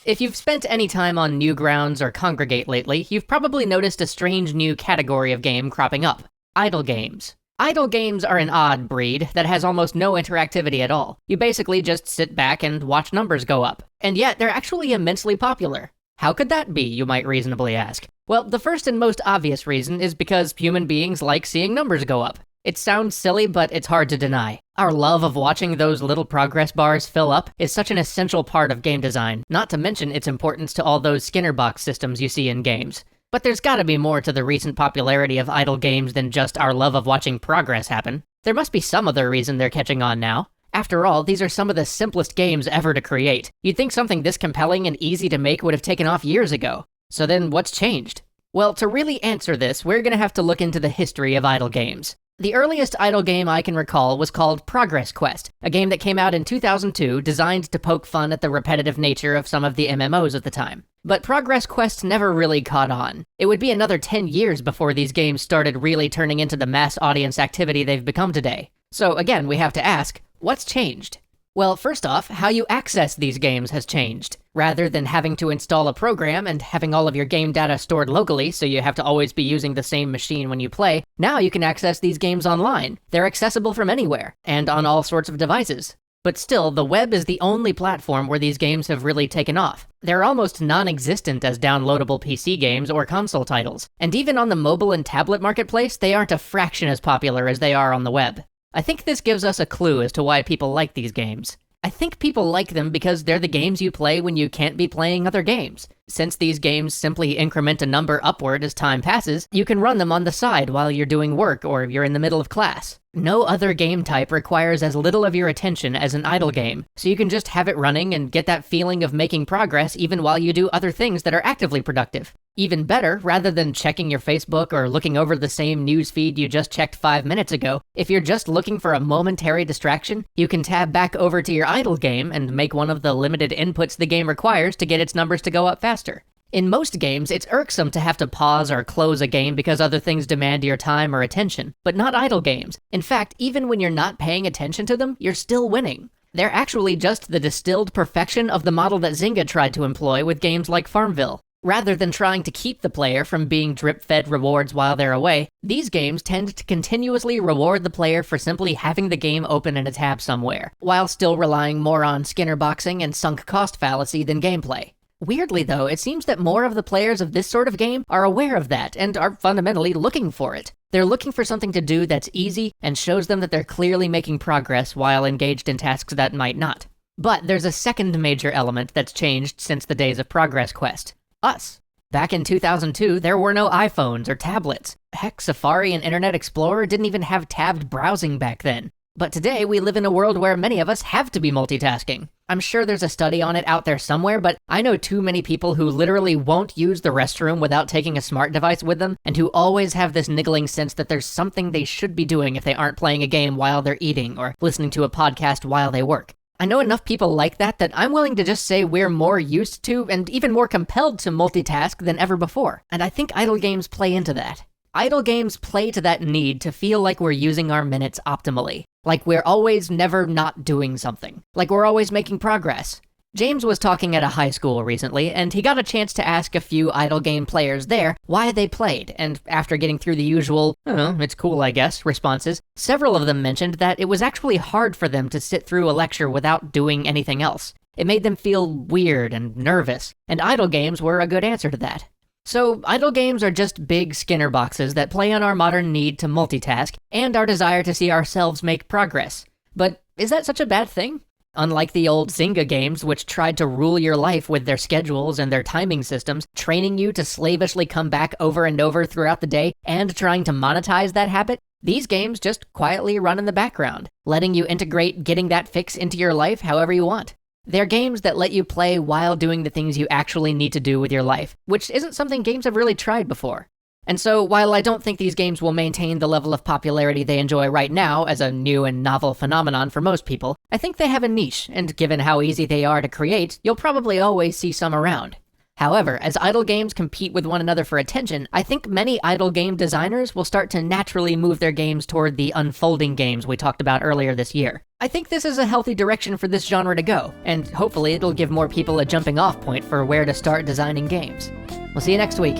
If you've spent any time on Newgrounds or Congregate lately, you've probably noticed a strange new category of game cropping up: idle games. Idle games are an odd breed that has almost no interactivity at all. You basically just sit back and watch numbers go up. And yet, they're actually immensely popular. How could that be, you might reasonably ask? Well, the first and most obvious reason is because human beings like seeing numbers go up. It sounds silly, but it's hard to deny. Our love of watching those little progress bars fill up is such an essential part of game design, not to mention its importance to all those Skinner box systems you see in games. But there's gotta be more to the recent popularity of idle games than just our love of watching progress happen. There must be some other reason they're catching on now. After all, these are some of the simplest games ever to create. You'd think something this compelling and easy to make would have taken off years ago. So then what's changed? Well, to really answer this, we're gonna have to look into the history of idle games. The earliest idle game I can recall was called Progress Quest, a game that came out in 2002 designed to poke fun at the repetitive nature of some of the MMOs at the time. But Progress Quest never really caught on. It would be another 10 years before these games started really turning into the mass audience activity they've become today. So again, we have to ask, what's changed? Well, first off, how you access these games has changed. Rather than having to install a program and having all of your game data stored locally so you have to always be using the same machine when you play, now you can access these games online. They're accessible from anywhere, and on all sorts of devices. But still, the web is the only platform where these games have really taken off. They're almost non-existent as downloadable PC games or console titles. And even on the mobile and tablet marketplace, they aren't a fraction as popular as they are on the web. I think this gives us a clue as to why people like these games. I think people like them because they're the games you play when you can't be playing other games. Since these games simply increment a number upward as time passes, you can run them on the side while you're doing work or you're in the middle of class. No other game type requires as little of your attention as an idle game, so you can just have it running and get that feeling of making progress even while you do other things that are actively productive. Even better, rather than checking your Facebook or looking over the same news feed you just checked 5 minutes ago, if you're just looking for a momentary distraction, you can tab back over to your idle game and make one of the limited inputs the game requires to get its numbers to go up faster. In most games, it's irksome to have to pause or close a game because other things demand your time or attention, but not idle games. In fact, even when you're not paying attention to them, you're still winning. They're actually just the distilled perfection of the model that Zynga tried to employ with games like Farmville. Rather than trying to keep the player from being drip-fed rewards while they're away, these games tend to continuously reward the player for simply having the game open in a tab somewhere, while still relying more on Skinner boxing and sunk cost fallacy than gameplay. Weirdly though, it seems that more of the players of this sort of game are aware of that and are fundamentally looking for it. They're looking for something to do that's easy and shows them that they're clearly making progress while engaged in tasks that might not. But there's a second major element that's changed since the days of Progress Quest. Us. Back in 2002, there were no iPhones or tablets. Heck, Safari and Internet Explorer didn't even have tabbed browsing back then. But today, we live in a world where many of us have to be multitasking. I'm sure there's a study on it out there somewhere, but I know too many people who literally won't use the restroom without taking a smart device with them, and who always have this niggling sense that there's something they should be doing if they aren't playing a game while they're eating or listening to a podcast while they work. I know enough people like that I'm willing to just say we're more used to and even more compelled to multitask than ever before, and I think idle games play into that. Idle games play to that need to feel like we're using our minutes optimally, like we're always never not doing something, like we're always making progress. James was talking at a high school recently, and he got a chance to ask a few idle game players there why they played, and after getting through the usual, it's cool I guess, responses, several of them mentioned that it was actually hard for them to sit through a lecture without doing anything else. It made them feel weird and nervous, and idle games were a good answer to that. So, idle games are just big Skinner boxes that play on our modern need to multitask and our desire to see ourselves make progress. But is that such a bad thing? Unlike the old Zynga games, which tried to rule your life with their schedules and their timing systems, training you to slavishly come back over and over throughout the day and trying to monetize that habit, these games just quietly run in the background, letting you integrate getting that fix into your life however you want. They're games that let you play while doing the things you actually need to do with your life, which isn't something games have really tried before. And so, while I don't think these games will maintain the level of popularity they enjoy right now as a new and novel phenomenon for most people, I think they have a niche, and given how easy they are to create, you'll probably always see some around. However, as idle games compete with one another for attention, I think many idle game designers will start to naturally move their games toward the unfolding games we talked about earlier this year. I think this is a healthy direction for this genre to go, and hopefully it'll give more people a jumping off point for where to start designing games. We'll see you next week.